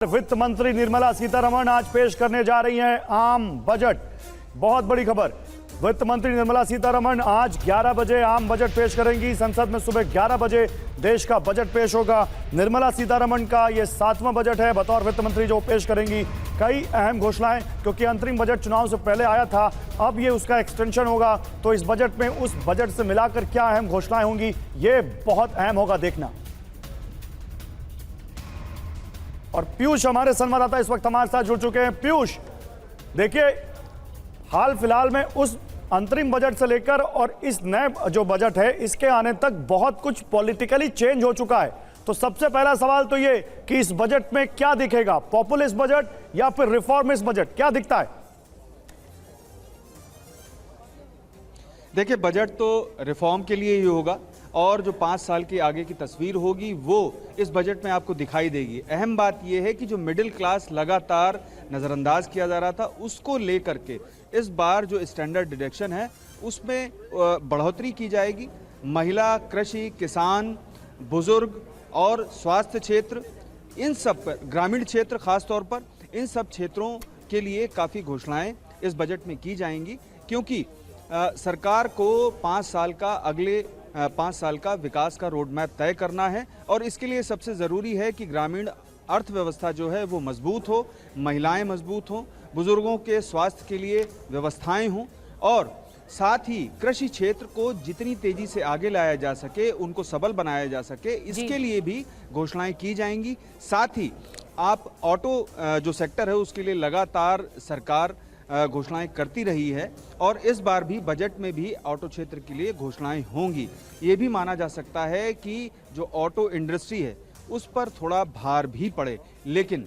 वित्त मंत्री निर्मला सीतारमण आज पेश करने जा रही हैं आम बजट। बहुत बड़ी खबर, वित्त मंत्री निर्मला सीतारमण आज 11 बजे आम बजट पेश करेंगी। संसद में सुबह 11 बजे देश का बजट पेश होगा। निर्मला सीतारमण का यह 7वां बजट है बतौर वित्त मंत्री जो पेश करेंगी। कई अहम घोषणाएं, क्योंकि अंतरिम बजट चुनाव से पहले आया था, अब ये उसका एक्सटेंशन होगा, तो इस बजट में उस बजट से मिलाकर क्या अहम घोषणाएं होंगी, ये बहुत अहम होगा देखना। और पीयूष हमारे संवाददाता इस वक्त हमारे साथ जुड़ चुके हैं। पीयूष, देखिए हाल फिलहाल में उस अंतरिम बजट से लेकर और इस नए जो बजट है इसके आने तक बहुत कुछ पॉलिटिकली चेंज हो चुका है। तो सबसे पहला सवाल तो ये कि इस बजट में क्या दिखेगा, पॉपुलिस्ट बजट या फिर रिफॉर्मिस्ट बजट, क्या दिखता है? देखिए, बजट तो रिफॉर्म के लिए ही होगा और जो 5 साल की आगे की तस्वीर होगी वो इस बजट में आपको दिखाई देगी। अहम बात यह है कि जो मिडिल क्लास लगातार नज़रअंदाज किया जा रहा था, उसको लेकर के इस बार जो स्टैंडर्ड डिडक्शन है उसमें बढ़ोतरी की जाएगी। महिला, कृषि, किसान, बुजुर्ग और स्वास्थ्य क्षेत्र, इन सब पर, ग्रामीण क्षेत्र खास तौर पर, इन सब क्षेत्रों के लिए काफ़ी घोषणाएं इस बजट में की जाएंगी, क्योंकि सरकार को 5 साल का अगले 5 साल का विकास का रोड मैप तय करना है और इसके लिए सबसे ज़रूरी है कि ग्रामीण अर्थव्यवस्था जो है वो मजबूत हो, महिलाएं मजबूत हों, बुजुर्गों के स्वास्थ्य के लिए व्यवस्थाएं हों और साथ ही कृषि क्षेत्र को जितनी तेजी से आगे लाया जा सके, उनको सबल बनाया जा सके, इसके लिए भी घोषणाएं की जाएंगी। साथ ही आप ऑटो जो सेक्टर है उसके लिए लगातार सरकार घोषणाएं करती रही है और इस बार भी बजट में भी ऑटो क्षेत्र के लिए घोषणाएं होंगी। ये भी माना जा सकता है कि जो ऑटो इंडस्ट्री है उस पर थोड़ा भार भी पड़े, लेकिन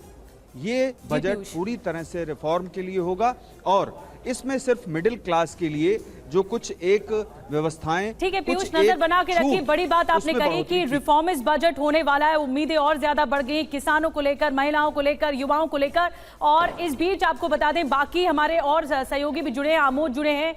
ये बजट पूरी तरह से रिफॉर्म के लिए होगा और इसमें सिर्फ मिडिल क्लास के लिए जो कुछ एक व्यवस्थाएं, ठीक है पीयूष, नजर बना के रखिए। बड़ी बात आपने कही कि रिफॉर्मिस्ट बजट होने वाला है, उम्मीदें और ज्यादा बढ़ गई किसानों को लेकर, महिलाओं को लेकर, युवाओं को लेकर। और इस बीच आपको बता दें बाकी हमारे और सहयोगी भी जुड़े हैं, आमोद जुड़े हैं,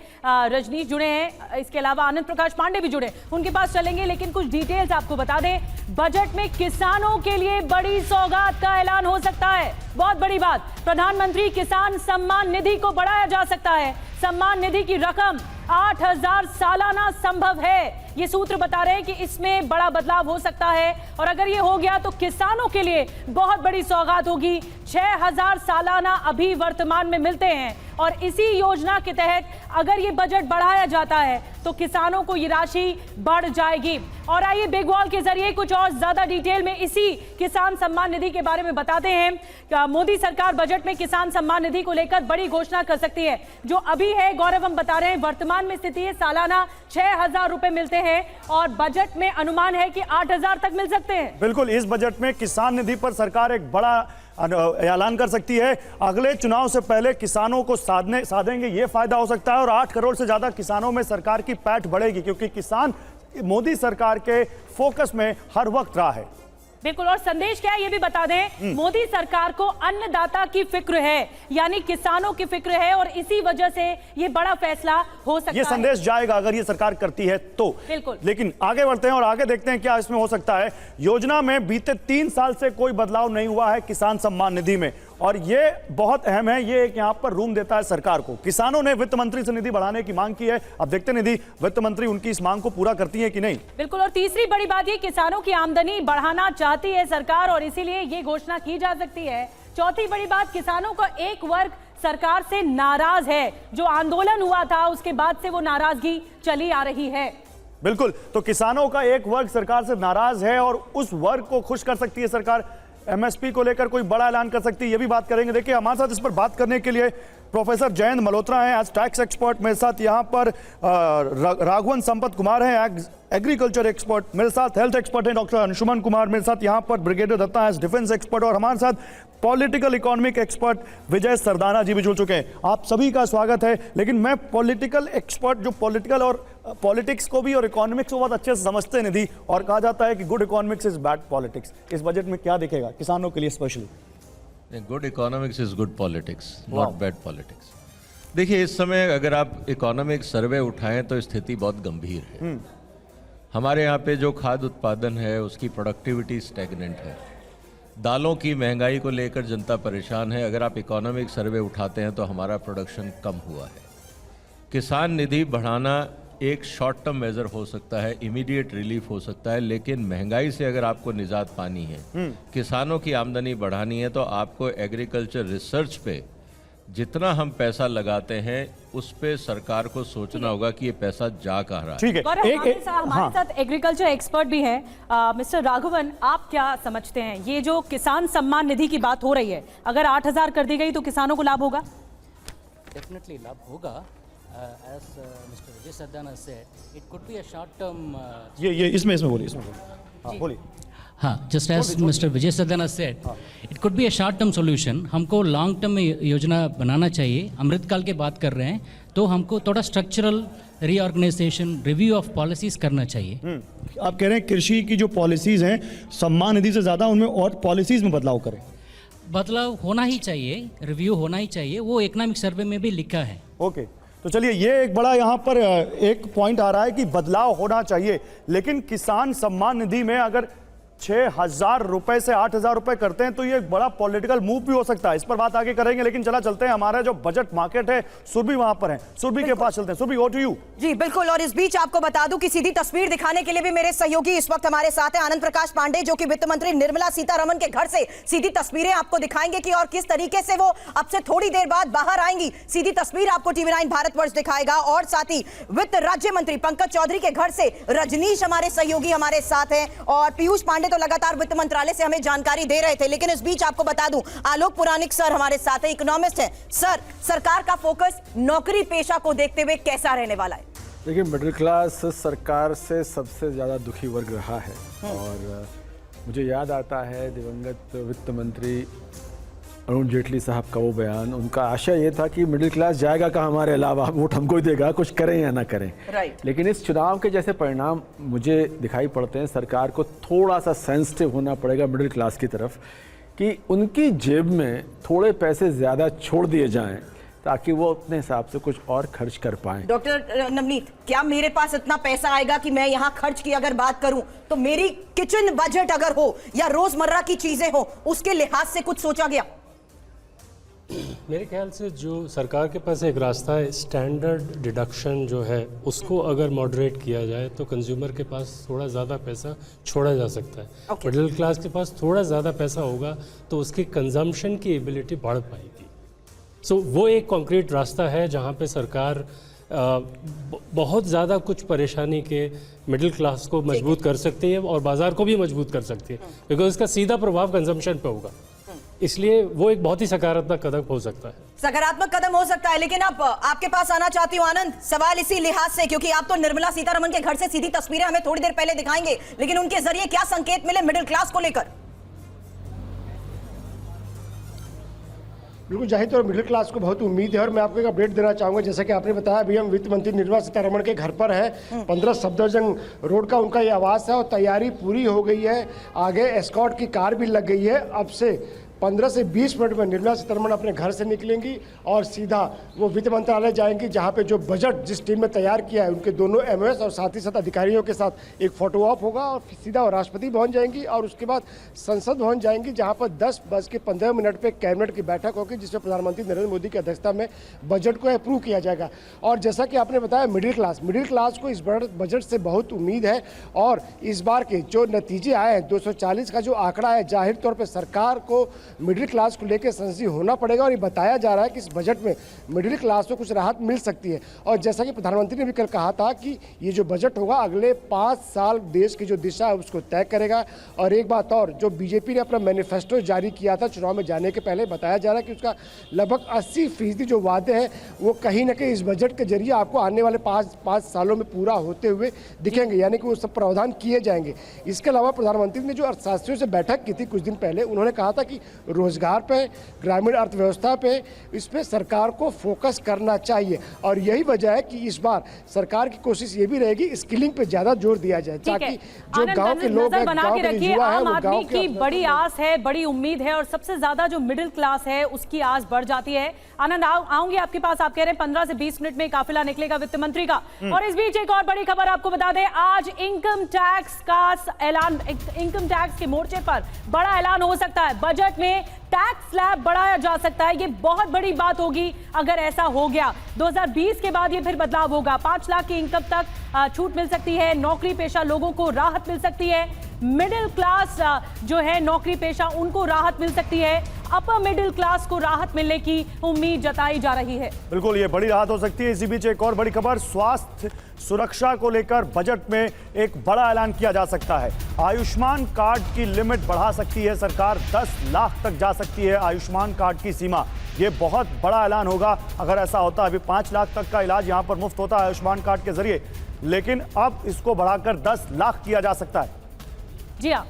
रजनीश जुड़े हैं, इसके अलावा आनंद प्रकाश पांडे भी जुड़े, उनके पास चलेंगे। लेकिन कुछ डिटेल्स आपको बता दें, बजट में किसानों के लिए बड़ी सौगात का ऐलान हो सकता है। बहुत बड़ी बात, प्रधानमंत्री किसान सम्मान निधि को बढ़ाया जा सकता है। सम्मान निधि की रकम 8,000 सालाना संभव है। ये सूत्र बता रहे हैं कि इसमें बड़ा बदलाव हो सकता है और अगर ये हो गया तो किसानों के लिए बहुत बड़ी सौगात होगी। 6,000 सालाना अभी वर्तमान में मिलते हैं और इसी योजना के तहत अगर ये बजट बढ़ाया जाता है तो किसानों को ये राशि बढ़ जाएगी। और आइए बिग वॉल के जरिए कुछ और ज्यादा डिटेल में इसी किसान सम्मान निधि के बारे में बताते हैं। मोदी सरकार बजट में किसान सम्मान निधि को लेकर बड़ी घोषणा कर सकती है। जो अभी है, गौरव हम बता रहे हैं, वर्तमान में स्थिति है सालाना 6,000 रुपए मिलते हैं और बजट में अनुमान है कि 8,000 तक मिल सकते हैं। बिल्कुल, इस बजट में किसान निधि पर सरकार एक बड़ा ऐलान कर सकती है। अगले चुनाव से पहले किसानों को साधेंगे, ये फायदा हो सकता है और 8 करोड़ से ज्यादा किसानों में सरकार की पैठ बढ़ेगी, क्योंकि किसान मोदी सरकार के फोकस में हर वक्त रहा है। बिल्कुल, और संदेश क्या है ये भी बता दें, मोदी सरकार को अन्नदाता की फिक्र है, यानी किसानों की फिक्र है और इसी वजह से ये बड़ा फैसला हो सकता है। ये संदेश जाएगा अगर ये सरकार करती है तो। बिल्कुल, लेकिन आगे बढ़ते हैं और आगे देखते हैं क्या इसमें हो सकता है। योजना में बीते 3 साल से कोई बदलाव नहीं हुआ है किसान सम्मान निधि में, और ये बहुत अहम है। ये एक यहाँ पर रूम देता है सरकार को। किसानों ने वित्त मंत्री से निधि बढ़ाने की मांग की है। अब देखते हैं निधि वित्त मंत्री उनकी इस मांग को पूरा करती है कि नहीं। बिल्कुल, और तीसरी बड़ी बात ये, किसानों की आमदनी बढ़ाना चाहती है सरकार और इसीलिए ये घोषणा की जा सकती है। चौथी बड़ी बात, किसानों का एक वर्ग सरकार से नाराज है। जो आंदोलन हुआ था उसके बाद से वो नाराजगी चली आ रही है। बिल्कुल, तो किसानों का एक वर्ग सरकार से नाराज है और उस वर्ग को खुश कर सकती है सरकार। एमएसपी को लेकर कोई बड़ा ऐलान कर सकती है, ये भी बात करेंगे। देखिए, हमारे साथ इस पर बात करने के लिए प्रोफेसर जयंत मल्होत्रा हैं, आज टैक्स एक्सपर्ट। मेरे साथ यहाँ पर राघवन संपत कुमार हैं, एग्रीकल्चर एक्सपर्ट। मेरे साथ हेल्थ एक्सपर्ट हैं डॉक्टर अंशुमन कुमार। मेरे साथ यहाँ पर ब्रिगेडियर दत्ता है, डिफेंस एक्सपर्ट। और हमारे साथ पॉलिटिकल इकोनॉमिक एक्सपर्ट विजय सरदाना जी भी जुड़ चुके हैं। आप सभी का स्वागत है। लेकिन मैं पॉलिटिकल एक्सपर्ट जो पॉलिटिकल और पॉलिटिक्स को भी और इकोनॉमिक्स को बहुत अच्छे से समझते हैं निधि, और कहा जाता है कि good economics is bad politics. इस बजट में क्या दिखेगा किसानों के लिए specially? Good economics is good politics, not bad politics. देखिए, इस समय अगर आप इकोनॉमिक सर्वे उठाएं तो स्थिति बहुत गंभीर है। हमारे यहाँ पे जो खाद्य उत्पादन है उसकी प्रोडक्टिविटी स्टैग्नेंट है। दालों की महंगाई को लेकर जनता परेशान है। अगर आप इकोनॉमिक सर्वे उठाते हैं तो हमारा प्रोडक्शन कम हुआ है। किसान निधि बढ़ाना एक शॉर्ट टर्म मेजर हो सकता है, इमीडिएट रिलीफ हो सकता है, लेकिन महंगाई से अगर आपको निजात पानी है, किसानों की आमदनी बढ़ानी है, तो आपको एग्रीकल्चर रिसर्च पे जितना हम पैसा लगाते हैं उस पे सरकार को सोचना होगा कि ये पैसा जा कहाँ रहा है। ठीक है, हमारे साथ एग्रीकल्चर एक्सपर्ट भी हैं, मिस्टर राघवन, आप क्या समझते हैं ये जो किसान सम्मान निधि की बात हो रही है, अगर 8,000 कर दी गई तो किसानों को लाभ होगा? Definitely लाभ होगा. As Mr. Vijay Sardana said, it could be a short-term. ये इसमें बोलिए, हाँ बोलिए। हाँ, just as Mr. Vijay Sardana said, it could be a short-term solution. हमको लॉन्ग टर्म में योजना बनाना चाहिए। अमृतकाल की बात कर रहे हैं तो हमको थोड़ा structural reorganisation, review of policies करना चाहिए। आप कह रहे हैं कृषि की जो पॉलिसीज हैं सम्मान निधि से ज़्यादा उनमें और पॉलिसीज में बदलाव करें? बदलाव होना ही चाहिए, रिव्यू होना ही चाहिए, वो इकोनॉमिक सर्वे में भी लिखा है। ओके, तो चलिए ये एक बड़ा यहाँ पर एक पॉइंट आ रहा है कि बदलाव होना चाहिए, लेकिन किसान सम्मान निधि में अगर 6,000 रुपए से 8,000 रुपए करते हैं तो ये एक बड़ा पॉलिटिकल मूव भी हो सकता है। इस पर बात आगे करेंगे, लेकिन चलते हैं, हमारा जो बजट मार्केट है सुरभि वहां पर है, सुरभि के पास चलते हैं। Surabhi, over to you. जी बिल्कुल, और इस बीच आपको बता दूं कि सीधी तस्वीर दिखाने के लिए भी मेरे सहयोगी इस वक्त हमारे साथ हैं, आनंद प्रकाश पांडे, जो कि वित्त मंत्री निर्मला सीतारमण के घर से सीधी तस्वीरें आपको दिखाएंगे कि और किस तरीके से वो अब से थोड़ी देर बाद बाहर आएंगी। सीधी तस्वीर आपको TV9 भारतवर्ष दिखाएगा, और साथ ही वित्त राज्य मंत्री पंकज चौधरी के घर से रजनीश हमारे सहयोगी हमारे साथ हैं, और पीयूष पांडे तो लगातार वित्त मंत्रालय से हमें जानकारी दे रहे थे। लेकिन इस बीच आपको बता दूं, आलोक पुराणिक सर हमारे साथ हैं, इकोनॉमिस्ट हैं। सर, सरकार का फोकस नौकरी पेशा को देखते हुए कैसा रहने वाला है? देखिए, मिडिल क्लास सरकार से सबसे ज़्यादा दुखी वर्ग रहा है, और मुझे याद आता है दिवंगत वित्त मंत्री अरुण जेटली साहब का वो बयान। उनका आशय ये था कि मिडिल क्लास जाएगा कहाँ हमारे अलावा, वोट हमको ही देगा, कुछ करें या ना करें। राइट। लेकिन इस चुनाव के जैसे परिणाम मुझे दिखाई पड़ते हैं, सरकार को थोड़ा सा सेंसिटिव होना पड़ेगा मिडिल क्लास की तरफ, कि उनकी जेब में थोड़े पैसे ज़्यादा छोड़ दिए जाएं ताकि वो अपने हिसाब से कुछ और खर्च कर पाएं। डॉक्टर नवनीत, क्या मेरे पास इतना पैसा आएगा कि मैं यहाँ खर्च की अगर बात करूं तो मेरी किचन बजट अगर हो या रोजमर्रा की चीजें हो, उसके लिहाज से कुछ सोचा गया? मेरे ख्याल से जो सरकार के पास एक रास्ता है, स्टैंडर्ड डिडक्शन जो है उसको अगर मॉडरेट किया जाए तो कंज्यूमर के पास थोड़ा ज़्यादा पैसा छोड़ा जा सकता है। मिडिल क्लास के पास थोड़ा ज़्यादा पैसा होगा तो उसकी कंजम्पशन की एबिलिटी बढ़ पाएगी। सो वो एक कॉन्क्रीट रास्ता है जहाँ पे सरकार बहुत ज़्यादा कुछ परेशानी के मिडिल क्लास को मजबूत कर सकती है और बाज़ार को भी मजबूत कर सकती है, बिकॉज इसका सीधा प्रभाव कंजम्पशन पे होगा। इसलिए वो एक बहुत ही सकारात्मक कदम हो सकता है। सकारात्मक कदम हो सकता है, लेकिन अब आपके पास आना चाहती हूँ आनंद, सवाल इसी लिहाज से, क्योंकि आप तो निर्मला सीतारमण के घर से सीधी तस्वीरें हमें थोड़ी देर पहले दिखाएंगे, लेकिन उनके जरिए क्या संकेत मिले मिडिल क्लास को लेकर? बिल्कुल, जाहिर तौर मिडिल क्लास को बहुत उम्मीद है, और मैं आपको एक अपडेट देना चाहूँगा। जैसा कि आपने बताया, अभी हम वित्त मंत्री निर्मला सीतारमण के घर पर है, 15 सफदरजंग रोड का उनका ये आवास है, और तैयारी पूरी हो गई है। आगे एस्कॉर्ट की कार भी लग गई है। अब से 15 से 20 मिनट में निर्मला सीतारमण अपने घर से निकलेंगी और सीधा वो वित्त मंत्रालय जाएंगी, जहां पे जो बजट जिस टीम में तैयार किया है उनके दोनों एमओएस और साथ ही साथ अधिकारियों के साथ एक फोटो ऑप होगा, और सीधा वो राष्ट्रपति भवन जाएंगी, और उसके बाद संसद भवन जाएंगी, जहां पर 10:15 पे कैबिनेट की बैठक होगी, जिसमें प्रधानमंत्री नरेंद्र मोदी की अध्यक्षता में बजट को अप्रूव किया जाएगा। और जैसा कि आपने बताया, मिडिल क्लास को इस बजट से बहुत उम्मीद है, और इस बार के जो नतीजे आए हैं, 240 का जो आंकड़ा है, जाहिर तौर पर सरकार को मिडिल क्लास को लेकर सेंसिटिव होना पड़ेगा, और ये बताया जा रहा है कि इस बजट में मिडिल क्लास को कुछ राहत मिल सकती है। और जैसा कि प्रधानमंत्री ने भी कल कहा था कि ये जो बजट होगा अगले 5 साल देश की जो दिशा है उसको तय करेगा। और एक बात और, जो बीजेपी ने अपना मैनिफेस्टो जारी किया था चुनाव में जाने के पहले, बताया जा रहा है कि उसका लगभग 80% जो वादे हैं वो कहीं ना कहीं इस बजट के जरिए आपको आने वाले 5 सालों में पूरा होते हुए दिखेंगे, यानी कि वो सब प्रावधान किए जाएंगे। इसके अलावा प्रधानमंत्री ने जो अर्थशास्त्रियों से बैठक की थी कुछ दिन पहले, उन्होंने कहा था कि रोजगार पे, ग्रामीण अर्थव्यवस्था पे, इस पे सरकार को फोकस करना चाहिए। और यही वजह है कि इस बार सरकार की कोशिश ये भी रहेगी स्किलिंग पे ज्यादा जोर दिया जाए, ताकि जो गांव के लोग हैं, बना गांव के के रखिए। युवा है, आम वो आदमी गांव की बड़ी आस है, बड़ी उम्मीद है, और सबसे ज्यादा जो मिडिल क्लास है उसकी आस बढ़ जाती है। आनंद, आऊंगी आपके पास। आप कह रहे हैं 15 से 20 मिनट में काफिला निकलेगा वित्त मंत्री का। और इस बीच एक और बड़ी खबर आपको बता दें, आज इनकम टैक्स का ऐलान, इनकम टैक्स के मोर्चे पर बड़ा ऐलान हो सकता है। बजट में टैक्स स्लैब बढ़ाया जा सकता है। ये बहुत बड़ी बात होगी अगर ऐसा हो गया। 2020 के बाद ये फिर बदलाव होगा। 5 लाख की इनकम तक छूट मिल सकती है। नौकरी पेशा लोगों को राहत मिल सकती है। मिडिल क्लास जो है नौकरी पेशा, उनको राहत मिल सकती है। अपर मिडिल क्लास को राहत मिलने की उम्मीद जताई जा रही है। बिल्कुल, ये बड़ी राहत हो सकती है। इसी बीच एक और बड़ी खबर, स्वास्थ्य सुरक्षा को लेकर बजट में एक बड़ा ऐलान किया जा सकता है। आयुष्मान कार्ड की लिमिट बढ़ा सकती है सरकार, 10 लाख तक जा सकती है आयुष्मान कार्ड की सीमा। ये बहुत बड़ा ऐलान होगा अगर ऐसा होता है। अभी 5 लाख तक का इलाज यहां पर मुफ्त होता है आयुष्मान कार्ड के जरिए, लेकिन अब इसको बढ़ाकर 10 लाख किया जा सकता है। जी हाँ,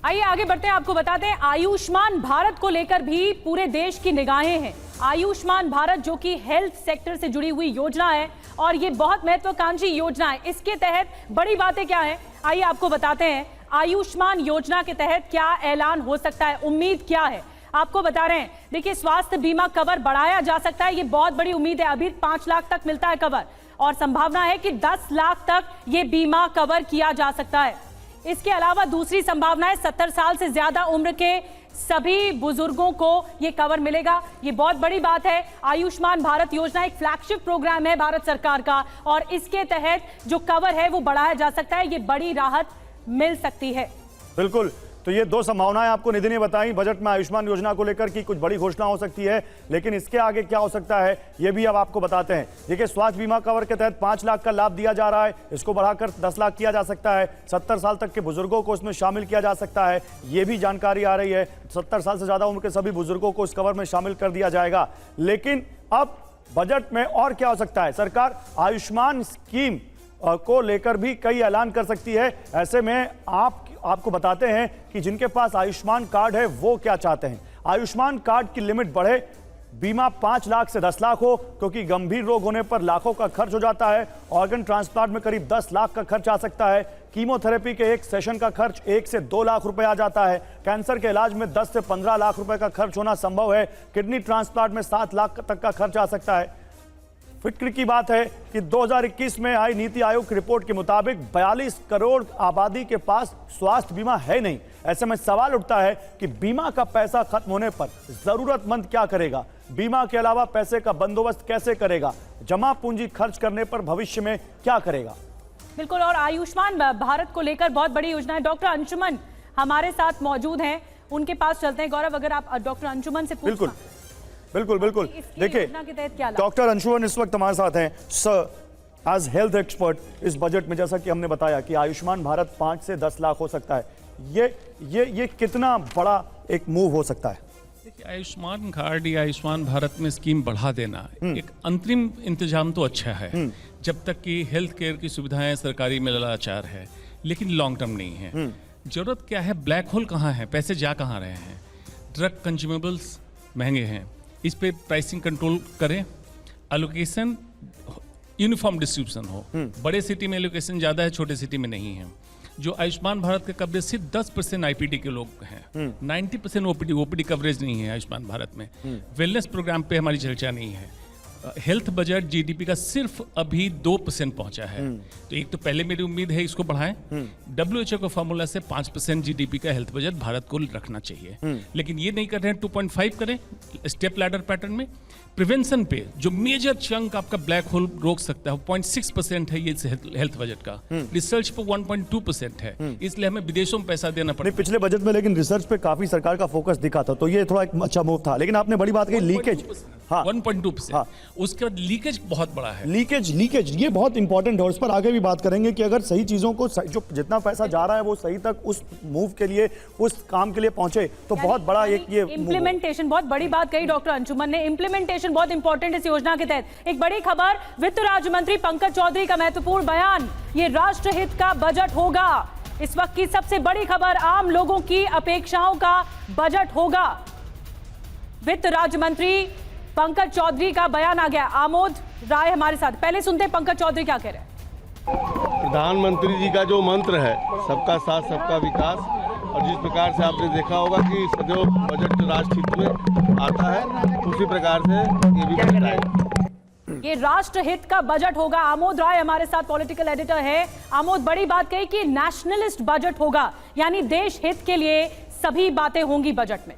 आइए आगे बढ़ते हैं। आपको बताते हैं आयुष्मान भारत को लेकर भी पूरे देश की निगाहें हैं। आयुष्मान भारत जो कि हेल्थ सेक्टर से जुड़ी हुई योजना है और ये बहुत महत्वाकांक्षी योजना है। इसके तहत बड़ी बातें क्या है, आइए आपको बताते हैं। आयुष्मान योजना के तहत क्या ऐलान हो सकता है, उम्मीद क्या है, आपको बता रहे हैं। देखिए, स्वास्थ्य बीमा कवर बढ़ाया जा सकता है, ये बहुत बड़ी उम्मीद है। अभी 5 लाख तक मिलता है कवर, और संभावना है कि 10 लाख तक ये बीमा कवर किया जा सकता है। इसके अलावा दूसरी संभावना है 70 साल से ज्यादा उम्र के सभी बुजुर्गों को ये कवर मिलेगा। ये बहुत बड़ी बात है। आयुष्मान भारत योजना एक फ्लैगशिप प्रोग्राम है भारत सरकार का, और इसके तहत जो कवर है वो बढ़ाया जा सकता है। ये बड़ी राहत मिल सकती है। बिल्कुल, तो ये 2 संभावनाएं आपको निधि ने बताई। बजट में आयुष्मान योजना को लेकर की कुछ बड़ी घोषणा हो सकती है, लेकिन इसके आगे क्या हो सकता है ये भी अब आपको बताते हैं। देखिए, स्वास्थ्य बीमा कवर के तहत 5 लाख का लाभ दिया जा रहा है, इसको बढ़ाकर 10 लाख किया जा सकता है। 70 साल तक के बुजुर्गों को इसमें शामिल किया जा सकता है, ये भी जानकारी आ रही है। 70 साल से ज्यादा उम्र के सभी बुजुर्गों को इस कवर में शामिल कर दिया जाएगा। लेकिन अब बजट में और क्या हो सकता है, सरकार आयुष्मान स्कीम को लेकर भी कई ऐलान कर सकती है। ऐसे में आपको बताते हैं कि जिनके पास आयुष्मान कार्ड है वो क्या चाहते हैं। आयुष्मान कार्ड की लिमिट बढ़े, बीमा 5 लाख से 10 लाख हो, क्योंकि गंभीर रोग होने पर लाखों का खर्च हो जाता है। ऑर्गन ट्रांसप्लांट में करीब 10 लाख का खर्च आ सकता है। कीमोथेरेपी के एक सेशन का खर्च 1 से 2 लाख रुपए आ जाता है। कैंसर के इलाज में 10 से 15 लाख रुपए का खर्च होना संभव है। किडनी ट्रांसप्लांट में 7 लाख तक का खर्च आ सकता है। फिक्र की बात है कि 2021 में आई नीति आयोग की रिपोर्ट के मुताबिक 42 करोड़ आबादी के पास स्वास्थ्य बीमा है नहीं। ऐसे में सवाल उठता है कि बीमा का पैसा खत्म होने पर जरूरतमंद क्या करेगा, बीमा के अलावा पैसे का बंदोबस्त कैसे करेगा, जमा पूंजी खर्च करने पर भविष्य में क्या करेगा। बिल्कुल, और आयुष्मान भारत को लेकर बहुत बड़ी योजना है। डॉक्टर अंशुमन हमारे साथ मौजूद हैं, उनके पास चलते हैं। गौरव, अगर आप डॉक्टर अंशुमन से बिल्कुल बिल्कुल बिल्कुल देखिए, डॉक्टर अंशुमन इस वक्त हमारे साथ हैं। सर, एज हेल्थ एक्सपर्ट, इस बजट में जैसा कि हमने बताया कि आयुष्मान भारत 5 से 10 लाख हो सकता है, ये कितना बड़ा एक मूव हो सकता है? देखिए, आयुष्मान कार्ड या आयुष्मान भारत में स्कीम बढ़ा देना एक अंतरिम इंतजाम तो अच्छा है, जब तक कि हेल्थ केयर की सुविधाएं सरकारी में लाचार है, लेकिन लॉन्ग टर्म नहीं है। जरूरत क्या है, ब्लैक होल कहाँ है, पैसे जा कहाँ रहे हैं। ड्रग कंज्यूमेबल्स महंगे हैं, इस पे प्राइसिंग कंट्रोल करें, एलोकेशन यूनिफॉर्म डिस्ट्रीब्यूशन हो। बड़े सिटी में एलोकेशन ज़्यादा है, छोटे सिटी में नहीं है। जो आयुष्मान भारत के कवरेज सिर्फ 10% आईपीडी के लोग हैं, 90% ओपीडी कवरेज नहीं है आयुष्मान भारत में। वेलनेस प्रोग्राम पे हमारी चर्चा नहीं है। हेल्थ बजट जीडीपी का सिर्फ अभी 2% पहुंचा है। तो एक तो पहले मेरी उम्मीद है इसको बढ़ाएं। WHO का फॉर्मूला से 5% जीडीपी का हेल्थ बजट भारत को रखना चाहिए, लेकिन ये नहीं कर रहे हैं। 2.5 करें स्टेप लैडर पैटर्न में। प्रिवेंशन पे जो मेजर चंक आपका ब्लैक होल रोक सकता है, 0.6% है ये हेल्थ बजट का। रिसर्च पे 1.2% है, इसलिए हमें विदेशों में पैसा देना पड़ता है। पिछले बजट में लेकिन रिसर्च पे काफी सरकार का फोकस दिखा था, तो ये थोड़ा एक अच्छा मूव था। लेकिन आपने बड़ी बात कही, लीकेज। हाँ, 1.2%। हाँ, उसके बाद लीकेज बहुत बड़ा है। लीकेज ये बहुत इंपॉर्टेंट है, उस पर आगे भी बात करेंगे कि अगर सही चीजों को, जो जितना पैसा जा रहा है वो सही तक उस मूव के लिए, उस काम के लिए पहुंचे, तो बहुत बड़ा एक ये इम्प्लीमेंटेशन, बहुत बड़ी बात कही डॉक्टर अंशुमन ने। इम्प्लीमेंटेशन बहुत इंपॉर्टेंट इस योजना के तहत। एक बड़ी खबर, वित्त राज्य मंत्री पंकज चौधरी का महत्वपूर्ण बयान, ये राष्ट्रहित का बजट होगा। इस वक्त की सबसे बड़ी खबर, आम लोगों की अपेक्षाओं का बजट होगा। वित्त राज्य मंत्री पंकज चौधरी का बयान आ गया। आमोद राय हमारे साथ, पहले सुनते हैं पंकज चौधरी क्या कह रहे हैं। प्रधानमंत्री जी का जो मंत्र है सबका साथ सबका विकास, और जिस प्रकार से आपने देखा होगा कि सदैव बजट राष्ट्र हित में आता है, उसी प्रकार से ये भी बजट आएगा। ये राष्ट्र हित का बजट होगा। आमोद राय हमारे साथ पॉलिटिकल एडिटर है। आमोद, बड़ी बात कही कि नेशनलिस्ट बजट होगा, यानी देश हित के लिए सभी बातें होंगी बजट में।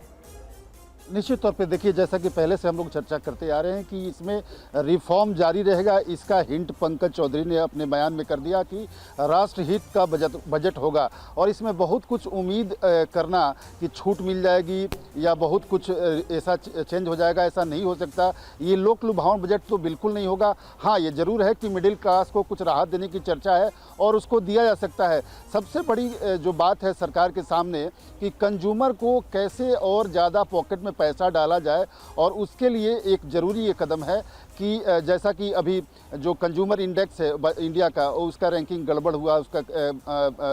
निश्चित तौर पे देखिए, जैसा कि पहले से हम लोग चर्चा करते आ रहे हैं कि इसमें रिफॉर्म जारी रहेगा। इसका हिंट पंकज चौधरी ने अपने बयान में कर दिया कि राष्ट्रहित का बजट होगा, और इसमें बहुत कुछ उम्मीद करना कि छूट मिल जाएगी या बहुत कुछ ऐसा चेंज हो जाएगा, ऐसा नहीं हो सकता। ये लोक लुभावन बजट तो बिल्कुल नहीं होगा। हाँ, ये जरूर है कि मिडिल क्लास को कुछ राहत देने की चर्चा है और उसको दिया जा सकता है। सबसे बड़ी जो बात है सरकार के सामने कि कंज्यूमर को कैसे और ज़्यादा पॉकेट में पैसा डाला जाए, और उसके लिए एक ज़रूरी ये कदम है कि जैसा कि अभी जो कंज्यूमर इंडेक्स है इंडिया का, उसका रैंकिंग गड़बड़ हुआ, उसका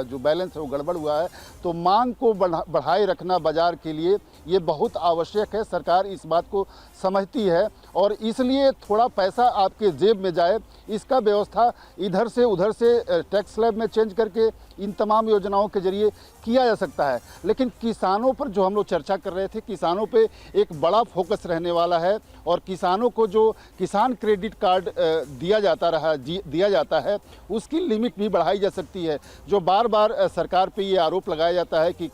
जो बैलेंस है वो गड़बड़ हुआ है, तो मांग को बढ़ाए रखना बाजार के लिए ये बहुत आवश्यक है। सरकार इस बात को समझती है और इसलिए थोड़ा पैसा आपके जेब में जाए, इसका व्यवस्था इधर से उधर से टैक्स स्लैब में चेंज करके इन तमाम योजनाओं के जरिए किया जा सकता है। लेकिन किसानों पर जो हम लोग चर्चा कर रहे थे, किसानों पे एक बड़ा फोकस रहने वाला है, और किसानों को जो किसान क्रेडिट कार्ड दिया जाता है उसकी लिमिट भी बढ़ाई जा सकती है। जो बार बार सरकार पे ये आरोप लगाया जाता है कि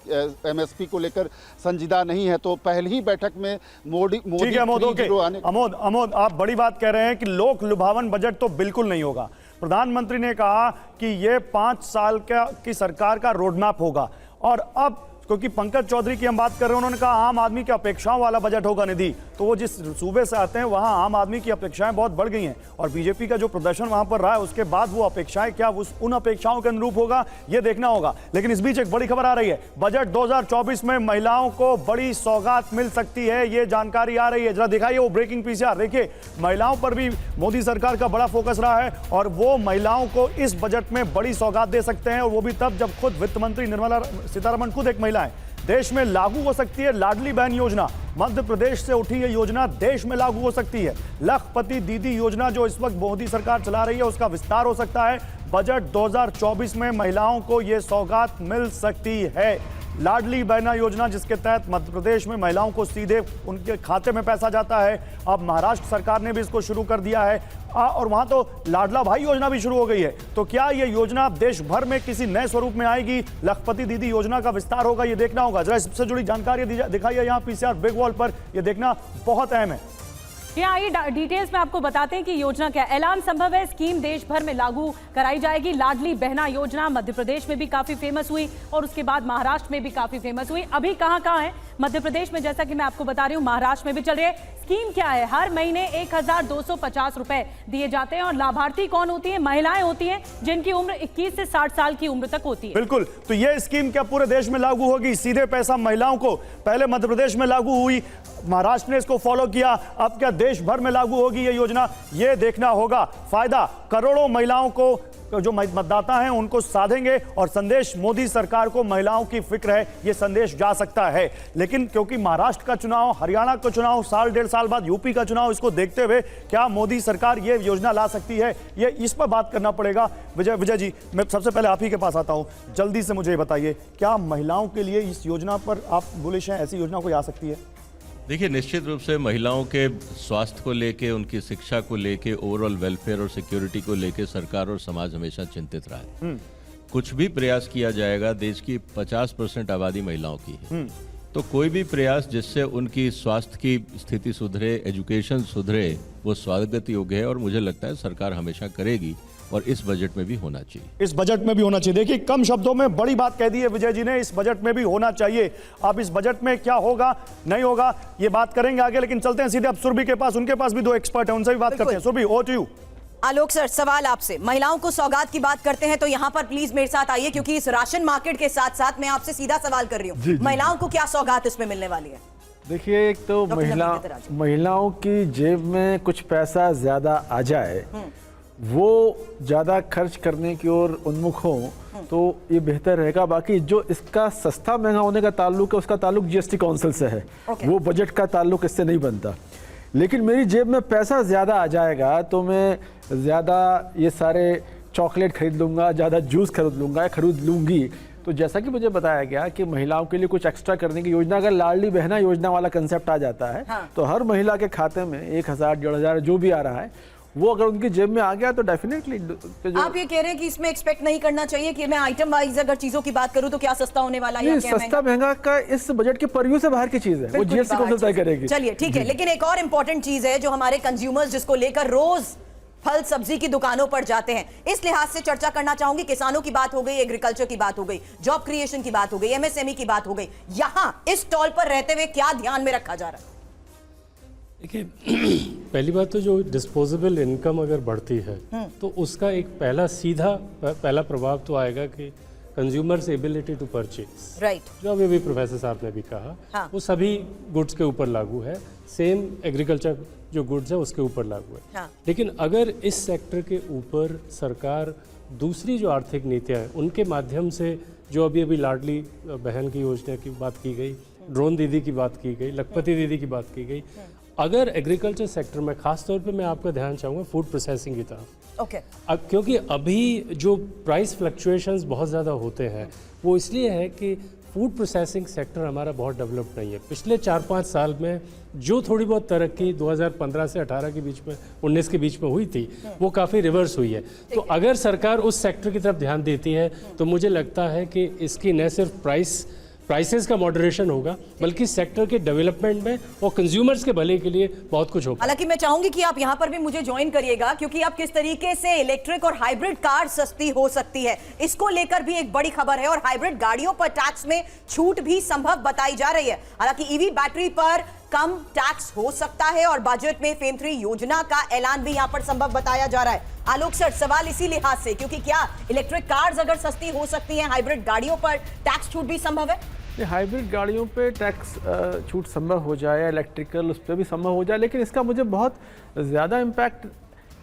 एमएसपी को लेकर संजीदा नहीं है, तो पहली ही बैठक में मोदी अमोद, आप बड़ी बात कह रहे हैं कि लोक लुभावन बजट तो बिल्कुल नहीं होगा। प्रधानमंत्री ने कहा कि ये 5 साल की सरकार का रोड मैप होगा, और अब क्योंकि पंकज चौधरी की हम बात कर रहे हैं, उन्होंने कहा आम आदमी की अपेक्षाओं वाला बजट होगा निधि, तो वो जिस सूबे से आते हैं वहां आम आदमी की अपेक्षाएं बहुत बढ़ गई हैं, और बीजेपी का जो प्रदर्शन वहां पर रहा है उसके बाद वो अपेक्षाएं क्या उन अपेक्षाओं के अनुरूप होगा, ये देखना होगा। लेकिन इस बीच एक बड़ी खबर आ रही है, बजट 2024 में महिलाओं को बड़ी सौगात मिल सकती है, ये जानकारी आ रही है। जरा दिखाइए वो ब्रेकिंग पीसीआर। देखिए, महिलाओं पर भी मोदी सरकार का बड़ा फोकस रहा है, और वो महिलाओं को इस बजट में बड़ी सौगात दे सकते हैं, और वो भी तब जब खुद वित्त मंत्री निर्मला सीतारमण खुद एक महिला है। देश में लागू हो सकती है लाडली बहन योजना। मध्य प्रदेश से उठी ये योजना देश में लागू हो सकती है। लखपति दीदी योजना जो इस वक्त मोदी सरकार चला रही है उसका विस्तार हो सकता है। बजट 2024 में महिलाओं को ये सौगात मिल सकती है। लाडली बहना योजना जिसके तहत मध्य प्रदेश में महिलाओं को सीधे उनके खाते में पैसा जाता है, अब महाराष्ट्र सरकार ने भी इसको शुरू कर दिया है, और वहां तो लाडला भाई योजना भी शुरू हो गई है। तो क्या ये योजना देश भर में किसी नए स्वरूप में आएगी? लखपति दीदी योजना का विस्तार होगा, ये देखना होगा। जरा इससे जुड़ी जानकारी दिखाइए यहाँ पीसीआर बिग वॉल पर, ये देखना बहुत अहम है। आइए डिटेल्स में आपको बताते हैं कि योजना क्या। ऐलान संभव है, स्कीम देश भर में लागू कराई जाएगी। लाडली बहना योजना मध्य प्रदेश में भी काफी फेमस हुई, और उसके बाद महाराष्ट्र में भी काफी फेमस हुई। अभी कहां है? मध्य प्रदेश में, जैसा कि मैं आपको बता रही हूं, महाराष्ट्र में भी चल रही है। स्कीम क्या है? हर महीने 1250 रुपए दिए जाते हैं, और लाभार्थी कौन होती है? महिलाएं होती हैं जिनकी उम्र 21 से 60 साल की उम्र तक होती है। बिल्कुल, तो ये स्कीम क्या पूरे देश में लागू होगी? सीधे पैसा महिलाओं को। पहले मध्य प्रदेश में लागू हुई, महाराष्ट्र ने इसको फॉलो किया, अब क्या देश भर में लागू होगी ये योजना? ये देखना होगा। फायदा करोड़ों महिलाओं को, जो मतदाता हैं उनको साधेंगे, और संदेश मोदी सरकार को महिलाओं की फिक्र है, ये संदेश जा सकता है। लेकिन क्योंकि महाराष्ट्र का चुनाव, हरियाणा का चुनाव, साल डेढ़ साल बाद यूपी का चुनाव, इसको देखते हुए क्या मोदी सरकार ये योजना ला सकती है, ये इस पर बात करना पड़ेगा। विजय जी, मैं सबसे पहले आप ही के पास आता हूं, जल्दी से मुझे बताइए, क्या महिलाओं के लिए इस योजना पर आप बुलिश हैं? ऐसी योजना कोई आ सकती है? देखिए, निश्चित रूप से महिलाओं के स्वास्थ्य को लेके, उनकी शिक्षा को लेके, ओवरऑल वेलफेयर और सिक्योरिटी को लेके सरकार और समाज हमेशा चिंतित रहा है। कुछ भी प्रयास किया जाएगा, देश की 50% आबादी महिलाओं की है, तो कोई भी प्रयास जिससे उनकी स्वास्थ्य की स्थिति सुधरे, एजुकेशन सुधरे, वो स्वागत योग्य है, और मुझे लगता है सरकार हमेशा करेगी, और इस बजट में भी होना चाहिए। इस बजट में भी होना चाहिए। देखिए, कम शब्दों में बड़ी बात कह दी है विजय जी ने, इस बजट में भी होना चाहिए। अब इस बजट में क्या होगा नहीं होगा ये बात करेंगे आगे, लेकिन चलते हैं सीधे अब सुरभि के पास। उनके पास भी 2 एक्सपर्ट हैं, उनसे भी बात करते हैं। Surabhi, over to you. Alok sir, सवाल आपसे, महिलाओं को सौगात की बात करते हैं तो यहाँ पर प्लीज मेरे साथ आइए, क्योंकि इस राशन मार्केट के साथ साथ मैं आपसे सीधा सवाल कर रही हूँ, महिलाओं को क्या सौगात इसमें मिलने वाली है? देखिए, एक तो महिलाओं की जेब में कुछ पैसा ज्यादा आ जाए, वो ज़्यादा खर्च करने की ओर उन्मुख हों तो ये बेहतर रहेगा। बाकी जो इसका सस्ता महंगा होने का ताल्लुक है उसका ताल्लुक जीएसटी काउंसिल से है, वो बजट का ताल्लुक इससे नहीं बनता। लेकिन मेरी जेब में पैसा ज़्यादा आ जाएगा तो मैं ज़्यादा ये सारे चॉकलेट खरीद लूँगा, ज़्यादा जूस खरीद लूँगा, खरीद लूँगी। तो जैसा कि मुझे बताया गया कि महिलाओं के लिए कुछ एक्स्ट्रा करने की योजना, अगर लाडली बहना योजना वाला कंसेप्ट आ जाता है तो हर महिला के खाते में 1000 1500 जो भी आ रहा है वो अगर उनकी जेब में आ गया तो डेफिनेटली। आप ये कह रहे हैं कि इसमें एक्सपेक्ट नहीं करना चाहिए कि मैं आइटम वाइज अगर चीजों की बात करूं तो क्या सस्ता होने वाला है या क्या सस्ता महंगा का इस बजट के पर्यू से बाहर की चीज है, वो जीएसटी काउंसिल तय करेगी। चलिए ठीक है, लेकिन एक और इंपॉर्टेंट चीज है जो हमारे कंज्यूमर्स जिसको लेकर रोज फल सब्जी की दुकानों पर जाते हैं, इस लिहाज से चर्चा करना चाहूंगी। किसानों की बात हो गई, एग्रीकल्चर की बात हो गई, जॉब क्रिएशन की बात हो गई, एमएसएमई की बात हो गई। यहां इस स्टॉल पर रहते हुए क्या ध्यान में रखा जा रहा है? देखिए, पहली बात तो जो डिस्पोजेबल इनकम अगर बढ़ती है तो उसका एक पहला प्रभाव तो आएगा कि consumers ability to purchase, right, जो अभी प्रोफेसर साहब ने भी कहा, वो सभी गुड्स के ऊपर लागू है। सेम एग्रीकल्चर जो गुड्स है उसके ऊपर लागू है। लेकिन अगर इस सेक्टर के ऊपर सरकार दूसरी जो आर्थिक नीतियाँ हैं उनके माध्यम से, जो अभी लाडली बहन की योजना की बात की गई, ड्रोन दीदी की बात की गई, लखपति दीदी की बात की गई, अगर एग्रीकल्चर सेक्टर में खास तौर पे मैं आपका ध्यान चाहूँगा फूड प्रोसेसिंग की तरफ। ओके। क्योंकि अभी जो प्राइस फ्लक्चुएशंस बहुत ज़्यादा होते हैं वो इसलिए है कि फूड प्रोसेसिंग सेक्टर हमारा बहुत डेवलप्ड नहीं है। पिछले 4-5 साल में जो थोड़ी बहुत तरक्की 2015 से 18 के बीच में, 19 के बीच में हुई थी, वो काफ़ी रिवर्स हुई है। तो अगर सरकार उस सेक्टर की तरफ ध्यान देती है तो मुझे लगता है कि इसकी न सिर्फ प्राइसेस का मॉडरेशन होगा बल्कि सेक्टर के डेवलपमेंट में और कंज्यूमर्स के भले के लिए बहुत कुछ होगा। हालांकि मैं चाहूंगी कि आप यहां पर भी मुझे ज्वाइन करिएगा, क्योंकि आप किस तरीके से इलेक्ट्रिक और हाइब्रिड कार सस्ती हो सकती है, इसको लेकर भी एक बड़ी खबर है। और हाइब्रिड गाड़ियों पर टैक्स में छूट भी संभव बताई जा रही है। हालांकि ईवी बैटरी पर कम टैक्स हो सकता है और बजट में फेम 3 योजना का ऐलान भी यहां पर संभव बताया जा रहा है। आलोक सर, सवाल इसी लिहाज से, क्योंकि क्या इलेक्ट्रिक कार्स अगर सस्ती हो सकती हैं, हाइब्रिड गाड़ियों पर टैक्स छूट भी संभव है? हाइब्रिड गाड़ियों पे टैक्स छूट संभव हो जाए, इलेक्ट्रिकल उस पर भी संभव हो जाए, लेकिन इसका मुझे बहुत ज़्यादा इम्पैक्ट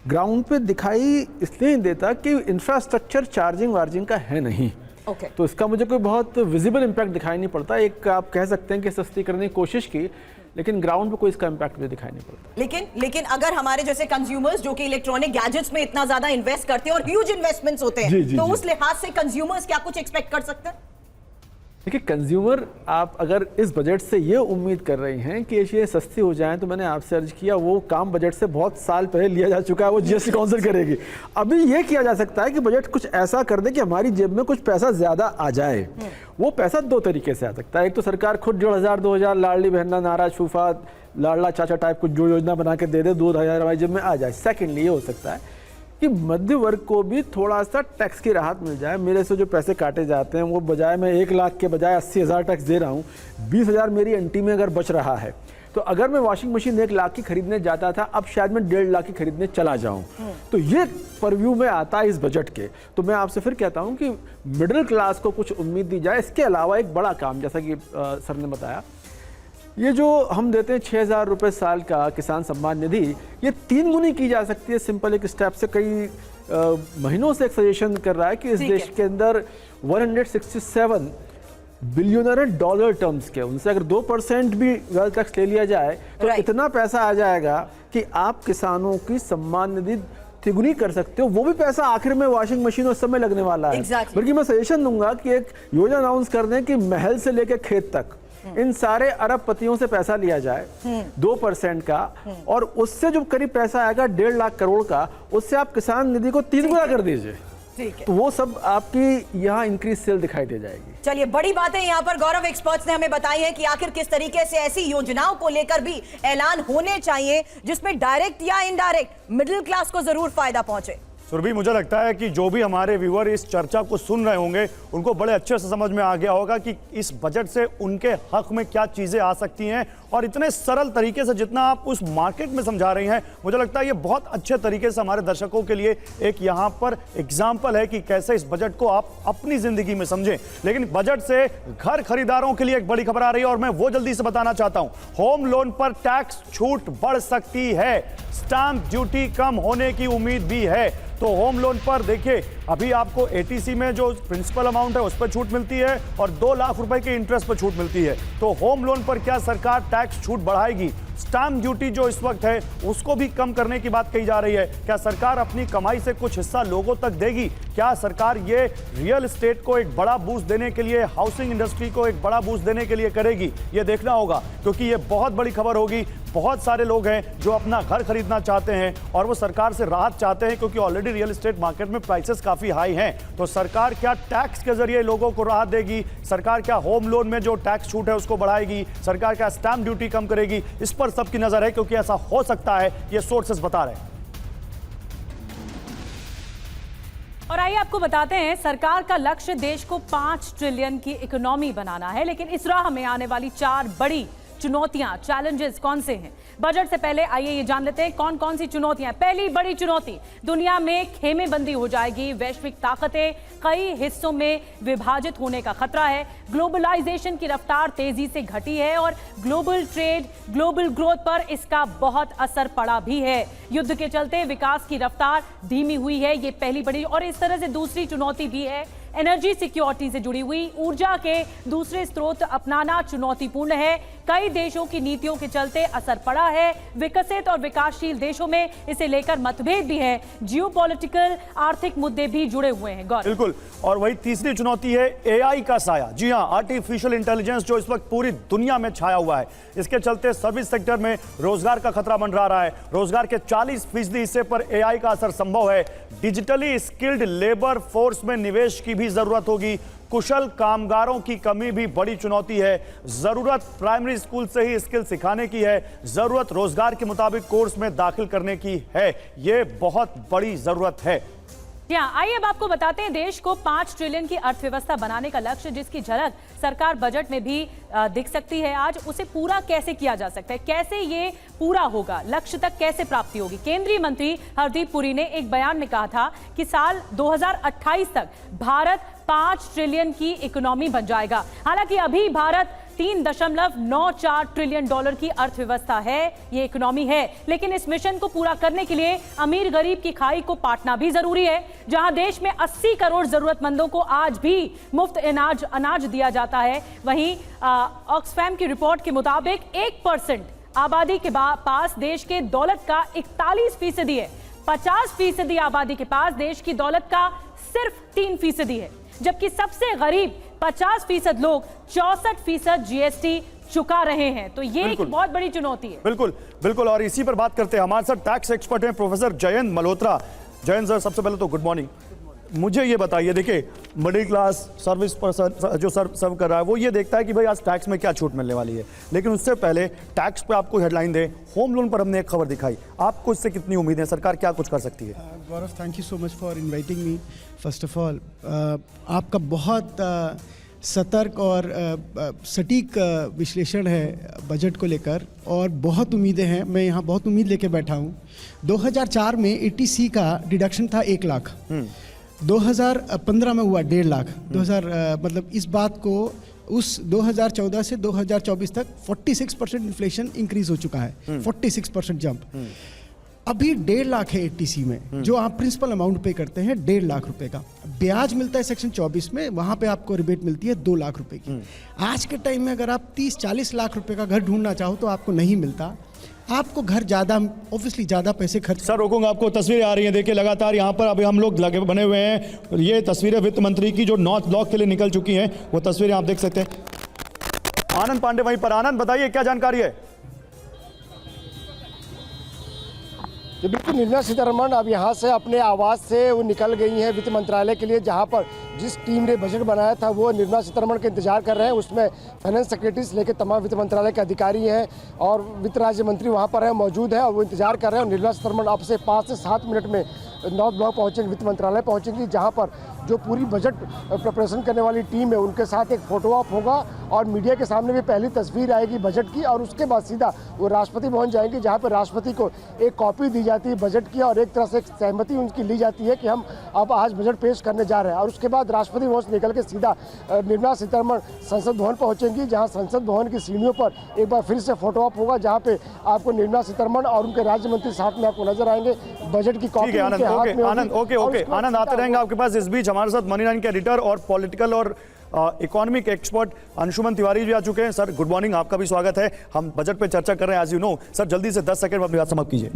ग्राउंड पे दिखाई इसलिए नहीं देता कि इंफ्रास्ट्रक्चर चार्जिंग वार्जिंग का है नहीं। तो इसका मुझे कोई बहुत विजिबल इम्पैक्ट दिखाई नहीं पड़ता। एक आप कह सकते हैं कि सस्ती करने की कोशिश की, लेकिन ग्राउंड पे कोई इसका इम्पैक्ट भी दिखाई नहीं पड़ता। लेकिन अगर हमारे जैसे कंज्यूमर्स जो कि इलेक्ट्रॉनिक गैजेट्स में इतना ज्यादा इन्वेस्ट करते हैं और ह्यूज इन्वेस्टमेंट्स होते हैं, तो उस लिहाज से कंज्यूमर्स क्या कुछ एक्सपेक्ट कर सकते हैं? देखिए, कंज्यूमर आप अगर इस बजट से ये उम्मीद कर रहे हैं कि ये चीज़ें सस्ती हो जाएं, तो मैंने आपसे अर्ज किया वो काम बजट से बहुत साल पहले लिया जा चुका है, वो जीएसटी काउंसिल करेगी। अभी ये किया जा सकता है कि बजट कुछ ऐसा कर दे कि हमारी जेब में कुछ पैसा ज़्यादा आ जाए। वो पैसा दो तरीके से आ सकता है। एक तो सरकार खुद 1500-2000 लाडली बहना, नारा छूफा, लाडला चाचा टाइप कुछ जो योजना बना के दे दे, 2000 हमारी जेब में आ जाए। सेकेंडली ये हो सकता है कि मध्य वर्ग को भी थोड़ा सा टैक्स की राहत मिल जाए। मेरे से जो पैसे काटे जाते हैं वो बजाय मैं 1 लाख के बजाय 80,000 टैक्स दे रहा हूँ, 20,000 मेरी एंटी में अगर बच रहा है, तो अगर मैं वॉशिंग मशीन 1 लाख की खरीदने जाता था, अब शायद मैं 1.5 लाख की खरीदने चला जाऊं। तो ये परव्यू में आता है इस बजट के। तो मैं आपसे फिर कहता हूं कि मिडिल क्लास को कुछ उम्मीद दी जाए। इसके अलावा एक बड़ा काम, जैसा कि सर ने बताया, ये जो हम देते हैं 6,000 रुपये साल का किसान सम्मान निधि, ये 3 गुनी की जा सकती है सिंपल एक स्टेप से। कई महीनों से एक सजेशन कर रहा है कि इस देश के अंदर 167 बिलियनर है डॉलर टर्म्स के, उनसे अगर 2% भी वेल्थ टैक्स ले लिया जाए तो इतना पैसा आ जाएगा कि आप किसानों की सम्मान निधि तिगुनी कर सकते हो। वो भी पैसा आखिर में वॉशिंग मशीन उस समय लगने वाला है। बल्कि मैं सजेशन दूंगा कि एक योजना अनाउंस कर दें कि महल से लेकर खेत तक इन सारे अरबपतियों से पैसा लिया जाए 2% का, और उससे जो करीब पैसा आएगा 1.5 लाख करोड़ का, उससे आप किसान निधि को 3 गुना कर दीजिए। तो वो सब आपकी यहाँ इंक्रीज सेल दिखाई दे जाएगी। चलिए, बड़ी बात है यहाँ पर गौरव एक्सपर्ट्स ने हमें बताई है कि आखिर किस तरीके से ऐसी योजनाओं को लेकर भी ऐलान होने चाहिए जिसमें डायरेक्ट या इनडायरेक्ट मिडिल क्लास को जरूर फायदा पहुंचे। सुरभि, मुझे लगता है कि जो भी हमारे व्यूअर इस चर्चा को सुन रहे होंगे उनको बड़े अच्छे से समझ में आ गया होगा कि इस बजट से उनके हक में क्या चीजें आ सकती हैं, और इतने सरल तरीके से जितना आप उस मार्केट में समझा रही हैं, मुझे लगता है ये बहुत अच्छे तरीके से हमारे दर्शकों के लिए एक यहाँ पर एग्जाम्पल है कि कैसे इस बजट को आप अपनी जिंदगी में समझें। लेकिन बजट से घर खरीदारों के लिए एक बड़ी खबर आ रही है और मैं वो जल्दी से बताना चाहता हूं। होम लोन पर टैक्स छूट बढ़ सकती है। स्टैंप ड्यूटी कम होने की उम्मीद भी है। तो होम लोन पर देखिए, अभी आपको एटीसी में जो प्रिंसिपल अमाउंट है उस पर छूट मिलती है और 2 लाख रुपए के इंटरेस्ट पर छूट मिलती है। तो होम लोन पर क्या सरकार टैक्स छूट बढ़ाएगी? स्टैंप ड्यूटी जो इस वक्त है उसको भी कम करने की बात कही जा रही है। क्या सरकार अपनी कमाई से कुछ हिस्सा लोगों तक देगी? क्या सरकार ये रियल एस्टेट को एक बड़ा बूस्ट देने के लिए, हाउसिंग इंडस्ट्री को एक बड़ा बूस्ट देने के लिए करेगी? ये देखना होगा, क्योंकि ये बहुत बड़ी खबर होगी। बहुत सारे लोग हैं जो अपना घर खरीदना चाहते हैं और वो सरकार से राहत चाहते हैं, क्योंकि ऑलरेडी रियल एस्टेट मार्केट में प्राइसेस काफी हाई हैं। तो सरकार क्या टैक्स के जरिए लोगों को राहत देगी? सरकार क्या होम लोन में जो टैक्स छूट है उसको बढ़ाएगी? सरकार क्या स्टैंप ड्यूटी कम करेगी? इस पर सबकी नजर है, क्योंकि ऐसा हो सकता है, ये सोर्सेस बता रहे हैं। और आइए आपको बताते हैं, सरकार का लक्ष्य देश को 5 ट्रिलियन की इकोनॉमी बनाना है, लेकिन इस राह में आने वाली 4 बड़ी चुनौतियां, चैलेंजेस कौन से हैं? बजट से पहले आइए ये जान लेते हैं कौन कौन सी चुनौतियां। पहली बड़ी चुनौती, दुनिया में खेमेबंदी हो जाएगी, वैश्विक ताकतें कई हिस्सों में विभाजित होने का खतरा है, ग्लोबलाइजेशन की रफ्तार तेजी से घटी है और ग्लोबल ट्रेड, ग्लोबल ग्रोथ पर इसका बहुत असर पड़ा भी है। युद्ध के चलते विकास की रफ्तार धीमी हुई है, ये पहली बड़ी। और इस तरह से दूसरी चुनौती भी है, एनर्जी सिक्योरिटी से जुड़ी हुई ऊर्जा के दूसरे स्रोत अपनाना चुनौतीपूर्ण है। कई देशों की नीतियों के चलते असर पड़ा है, विकसित और विकासशील देशों में इसे लेकर मतभेद भी है, जियोपॉलिटिकल आर्थिक मुद्दे भी जुड़े हुए हैं। गौरव, बिल्कुल। और वही तीसरी चुनौती है एआई का साया। जी हां, आर्टिफिशियल इंटेलिजेंस जो इस वक्त पूरी दुनिया में छाया हुआ है, इसके चलते सर्विस सेक्टर में रोजगार का खतरा मंडरा रहा है। रोजगार के 40% हिस्से पर एआई का असर संभव है। डिजिटली स्किल्ड लेबर फोर्स में निवेश की भी जरूरत होगी। कुशल कामगारों की कमी भी बड़ी चुनौती है। जरूरत प्राइमरी स्कूल से ही स्किल सिखाने की है, जरूरत रोजगार के मुताबिक कोर्स में दाखिल करने की है। यह बहुत बड़ी जरूरत है। आइए अब आपको बताते हैं, देश को 5 ट्रिलियन की अर्थव्यवस्था बनाने का लक्ष्य, जिसकी झलक सरकार बजट में भी दिख सकती है आज, उसे पूरा कैसे किया जा सकता है, कैसे ये पूरा होगा, लक्ष्य तक कैसे प्राप्ति होगी। केंद्रीय मंत्री हरदीप पुरी ने एक बयान में कहा था कि साल 2028 तक भारत 5 ट्रिलियन की इकोनॉमी बन जाएगा। हालांकि अभी भारत 3.94 ट्रिलियन डॉलर की अर्थव्यवस्था है, ये इकोनॉमी है, लेकिन इस मिशन को पूरा करने के लिए अमीर गरीब की खाई को पाटना भी जरूरी है। जहां देश में 80 करोड़ जरूरतमंदों को आज भी मुफ्त अनाज दिया जाता है, वहीं ऑक्सफैम की रिपोर्ट के मुताबिक 1% आबादी के पास देश के दौलत का 41% है, 50% आबादी के पास देश की दौलत का सिर्फ 3% है, जबकि सबसे गरीब 50% लोग 64% जीएसटी चुका रहे हैं। तो ये एक बहुत बड़ी चुनौती है। बिल्कुल बिल्कुल। और इसी पर बात करते हैं, हमारे साथ टैक्स एक्सपर्ट हैं प्रोफेसर जयंत मल्होत्रा। जयंत सर, सबसे पहले तो गुड मॉर्निंग। मुझे ये बताइए, देखिए मिडिल क्लास सर्विस पर्सन जो सर्व कर रहा है वो ये देखता है कि भाई आज टैक्स में क्या छूट मिलने वाली है, लेकिन उससे पहले टैक्स पे आपको हेडलाइन दे, होम लोन पर हमने एक खबर दिखाई, आपको इससे कितनी उम्मीद है, सरकार क्या कुछ कर सकती है? Gaurav, thank you so much for inviting me. First of all आपका बहुत सतर्क और सटीक विश्लेषण है बजट को लेकर और बहुत उम्मीदें हैं। मैं यहाँ बहुत उम्मीद लेके बैठा हूँ। 2004 में एटीसी का डिडक्शन था 1 लाख, 2015 में हुआ 1.5 लाख, 2000 मतलब इस बात को उस 2014 से 2024 तक 46% इन्फ्लेशन इंक्रीज हो चुका है, 46% जंप। अभी 1.5 लाख है एटीसी में, जो आप प्रिंसिपल अमाउंट पे करते हैं 1.5 लाख रुपए का, ब्याज मिलता है सेक्शन 24 में, वहां पे आपको रिबेट मिलती है 2 लाख रुपए की। आज के टाइम में अगर आप 30-40 लाख रुपए का घर ढूंढना चाहो तो आपको नहीं मिलता, आपको घर ज्यादा, ऑब्वियसली ज्यादा पैसे खर्च। सर रोकूंगा, आपको तस्वीरें आ रही हैं, देखिए लगातार यहाँ पर अभी हम लोग लगे बने हुए हैं। ये तस्वीरें वित्त मंत्री की जो नॉर्थ ब्लॉक के लिए निकल चुकी हैं, वो तस्वीरें आप देख सकते हैं। आनंद पांडे वहीं पर। आनंद बताइए क्या जानकारी है? तो बिल्कुल, निर्मला सीतारमण अब यहाँ से अपने आवास से वो निकल गई हैं वित्त मंत्रालय के लिए, जहाँ पर जिस टीम ने बजट बनाया था वो निर्मला सीतारमण का इंतजार कर रहे हैं। उसमें फाइनेंस सेक्रेटरी से लेकर तमाम वित्त मंत्रालय के अधिकारी हैं और वित्त राज्य मंत्री वहाँ पर है, मौजूद है और वो इंतजार कर रहे हैं। और निर्मला सीतारमण अब से 5 से 7 मिनट में नॉर्थ ब्लॉक पहुँचेंगे, वित्त मंत्रालय पहुँचेंगी, जहाँ पर जो पूरी बजट प्रिपरेशन करने वाली टीम है उनके साथ एक फोटो ऑप होगा और मीडिया के सामने भी पहली तस्वीर आएगी बजट की, और उसके बाद सीधा वो राष्ट्रपति भवन जाएंगे, जहाँ पर राष्ट्रपति को एक कॉपी दी जाती है बजट की और एक तरह से एक सहमति उनकी ली जाती है कि हम अब आज बजट पेश करने जा रहे हैं। और उसके बाद राष्ट्रपति भवन से निकल के सीधा निर्मला सीतारमण संसद भवन पहुंचेंगी, जहां संसद भवन की सीढ़ियों पर एक बार फिर से फोटो ऑप होगा, जहां पे आपको निर्मला सीतारमण और उनके राज्य मंत्री साथ में आपको नजर आएंगे। बजट की कॉपी उनके हाथ में होगी। आनंद आते रहेंगे आपके पास। इस बीच हमारे साथ मनी 9 के एडिटर और पॉलिटिकल और इकोनॉमिक एक्सपर्ट अंशुमन तिवारी भी आ चुके हैं। सर गुड मॉर्निंग, आपका भी स्वागत है। हम बजट पे चर्चा कर रहे हैं एज यू नो। सर जल्दी से 10 सेकंड में अपनी बात समाप्त कीजिए।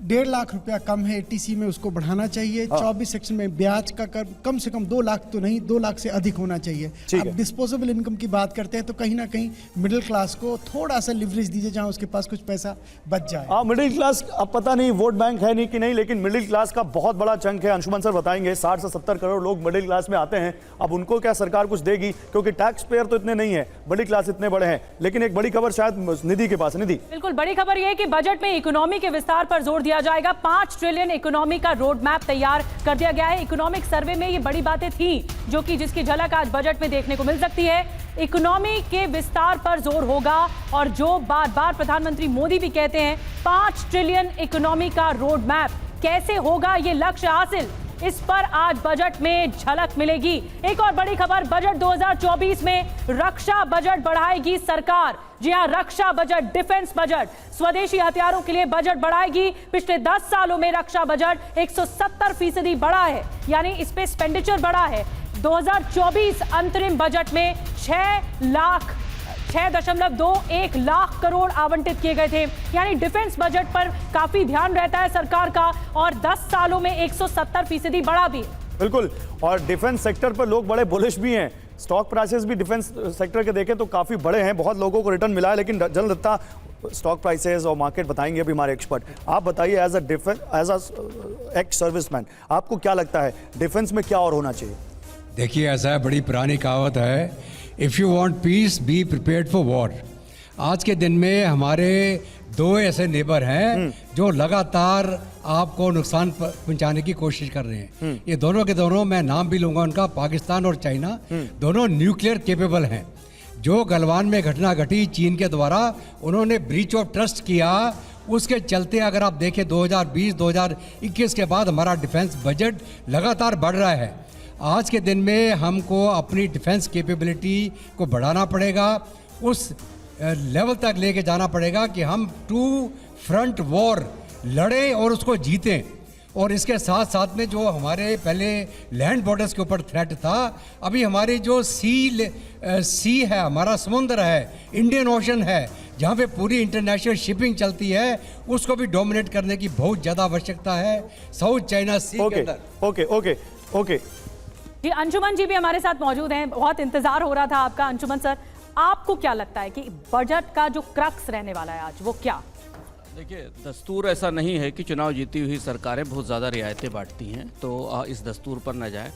1.5 लाख रुपया कम है एटीसी में, उसको बढ़ाना चाहिए। 24 सेक्शन में ब्याज का कर कम से कम 2 लाख तो नहीं, 2 लाख से अधिक होना चाहिए। अब डिस्पोजेबल इनकम की बात करते हैं तो कहीं ना कहीं मिडिल क्लास को थोड़ा सा लिवरेज दीजिए, जहां उसके पास कुछ पैसा बच जाए। मिडिल क्लास अब पता नहीं वोट बैंक है नहीं कि नहीं, लेकिन मिडिल क्लास का बहुत बड़ा चंक है। अंशुमन सर बताएंगे 60 से 70 करोड़ लोग मिडिल क्लास में आते हैं। अब उनको क्या सरकार कुछ देगी, क्योंकि टैक्स पेयर तो इतने नहीं है, मिडिल क्लास इतने बड़े हैं। लेकिन एक बड़ी खबर शायद निधि के पास। निधि, बिल्कुल बड़ी खबर यह है कि बजट में इकोनॉमी के विस्तार पर जोर दिया जाएगा। 5 ट्रिलियन इकोनॉमी का रोड मैप तैयार कर दिया गया है। इकोनॉमिक सर्वे में ये बड़ी बातें थी जिसकी झलक आज बजट में देखने को मिल सकती है। इकोनॉमी के विस्तार पर जोर होगा और जो बार बार प्रधानमंत्री मोदी भी कहते हैं 5 ट्रिलियन इकोनॉमी का रोड मैप, कैसे होगा ये लक्ष्य हासिल, इस पर आज बजट में झलक मिलेगी। एक और बड़ी खबर, बजट 2024 में रक्षा बजट बढ़ाएगी सरकार। जी हां, रक्षा बजट, डिफेंस बजट, स्वदेशी हथियारों के लिए बजट बढ़ाएगी। पिछले 10 सालों में रक्षा बजट 170% बढ़ा है, यानी इस पे एक्सपेंडिचर बढ़ा है। 2024 अंतरिम बजट में 6.21 लाख करोड़ आवंटित किए गए थे, यानी डिफेंस बजट पर काफी ध्यान रहता है सरकार का और 10 सालों में 170% बढ़ा भी। बिल्कुल, और डिफेंस सेक्टर पर लोग बड़े बुलिश भी हैं। स्टॉक प्राइसेस भी डिफेंस सेक्टर के देखें तो काफी बड़े हैं, बहुत लोगों को रिटर्न मिला है। लेकिन जल्द दत्ता स्टॉक प्राइसेस और मार्केट बताएंगे अभी हमारे एक्सपर्ट। आप बताइए एज अ एक्स सर्विसमैन, आपको क्या लगता है डिफेंस में क्या और होना चाहिए? देखिए, ऐसा है, बड़ी पुरानी कहावत है, if you want piece be prepared for war. आज के दिन में हमारे 2 ऐसे नेबर हैं जो लगातार आपको नुकसान पहुंचाने की कोशिश कर रहे हैं। ये दोनों के दोनों, मैं नाम भी लूंगा उनका, पाकिस्तान और चाइना, दोनों न्यूक्लियर केपेबल हैं। जो गलवान में घटना घटी चीन के द्वारा, उन्होंने ब्रीच ऑफ ट्रस्ट किया, उसके चलते अगर आप देखें 2020-2021 के बाद हमारा डिफेंस बजट लगातार बढ़ रहा है। आज के दिन में हमको अपनी डिफेंस कैपेबिलिटी को बढ़ाना पड़ेगा, उस लेवल तक लेके जाना पड़ेगा कि हम 2 फ्रंट वॉर लड़ें और उसको जीतें। और इसके साथ साथ में जो हमारे पहले लैंड बॉर्डर्स के ऊपर थ्रेट था, अभी हमारी जो सी है, हमारा समुद्र है, इंडियन ओशन है, जहाँ पे पूरी इंटरनेशनल शिपिंग चलती है, उसको भी डोमिनेट करने की बहुत ज़्यादा आवश्यकता है साउथ चाइना सी के अंदर। ओके जी, अंशुमन जी भी हमारे साथ मौजूद हैं। बहुत इंतजार हो रहा था आपका। अंशुमन सर, आपको क्या लगता है कि बजट का जो क्रक्स रहने वाला है आज, वो क्या? देखिए, दस्तूर ऐसा नहीं है कि चुनाव जीती हुई सरकारें बहुत ज़्यादा रियायतें बांटती हैं, तो इस दस्तूर पर न जाए।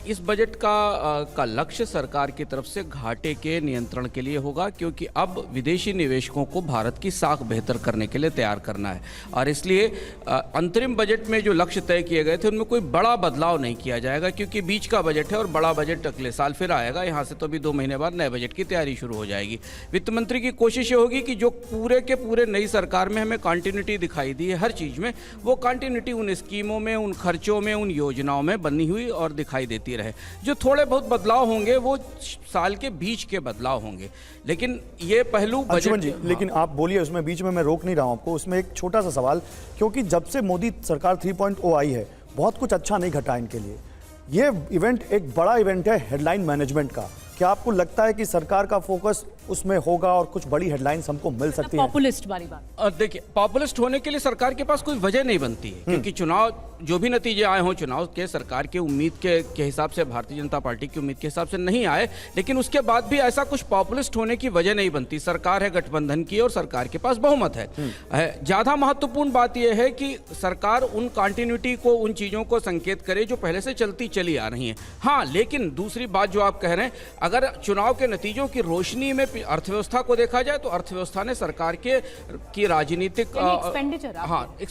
इस बजट का लक्ष्य सरकार की तरफ से घाटे के नियंत्रण के लिए होगा, क्योंकि अब विदेशी निवेशकों को भारत की साख बेहतर करने के लिए तैयार करना है। और इसलिए अंतरिम बजट में जो लक्ष्य तय किए गए थे उनमें कोई बड़ा बदलाव नहीं किया जाएगा, क्योंकि बीच का बजट है और बड़ा बजट अगले साल फिर आएगा। यहाँ से तो अभी 2 महीने बाद नए बजट की तैयारी शुरू हो जाएगी। वित्त मंत्री की कोशिश ये होगी कि जो पूरे के पूरे नई सरकार में हमें कंटिन्यूटी दिखाई दी है हर चीज़ में, वो कंटिन्यूटी उन स्कीमों में, उन खर्चों में, उन योजनाओं में बनी हुई और दिखाई देती रहे। जो थोड़े बहुत बदलाव होंगे वो साल के बीच के बदलाव होंगे, लेकिन ये पहलू बजट जी। लेकिन आप बोलिए, उसमें बीच में मैं रोक नहीं रहा हूं आपको। उसमें एक छोटा सा सवाल, क्योंकि जब से मोदी सरकार 3.0 आई है, बहुत कुछ अच्छा नहीं घटा इनके लिए। ये इवेंट एक बड़ा इवेंट है हेडलाइन मैनेजमेंट का। क्या आपको लगता है कि सरकार का फोकस उसमें होगा और कुछ बड़ी हेडलाइंस हमको मिल सकती है? पॉपुलिस्ट वाली बात। देखिए, पॉपुलिस्ट होने के लिए सरकार के पास कोई वजह नहीं बनती है, क्योंकि चुनाव जो भी नतीजे आए हों, चुनाव के सरकार के उम्मीद के हिसाब से, भारतीय जनता पार्टी की उम्मीद के हिसाब से नहीं आए, लेकिन उसके बाद भी ऐसा कुछ पॉपुलिस्ट होने की वजह नहीं बनती। सरकार है गठबंधन की और सरकार के पास बहुमत है। ज़्यादा महत्वपूर्ण बात यह है कि सरकार उन कंटिन्यूटी को, उन चीज़ों को संकेत करे जो पहले से चलती चली आ रही हैं। हाँ, लेकिन दूसरी बात जो आप कह रहे हैं, अगर चुनाव के नतीजों की रोशनी में अर्थव्यवस्था को देखा जाए तो अर्थव्यवस्था ने सरकार की राजनीतिक एक्सपेंडिचर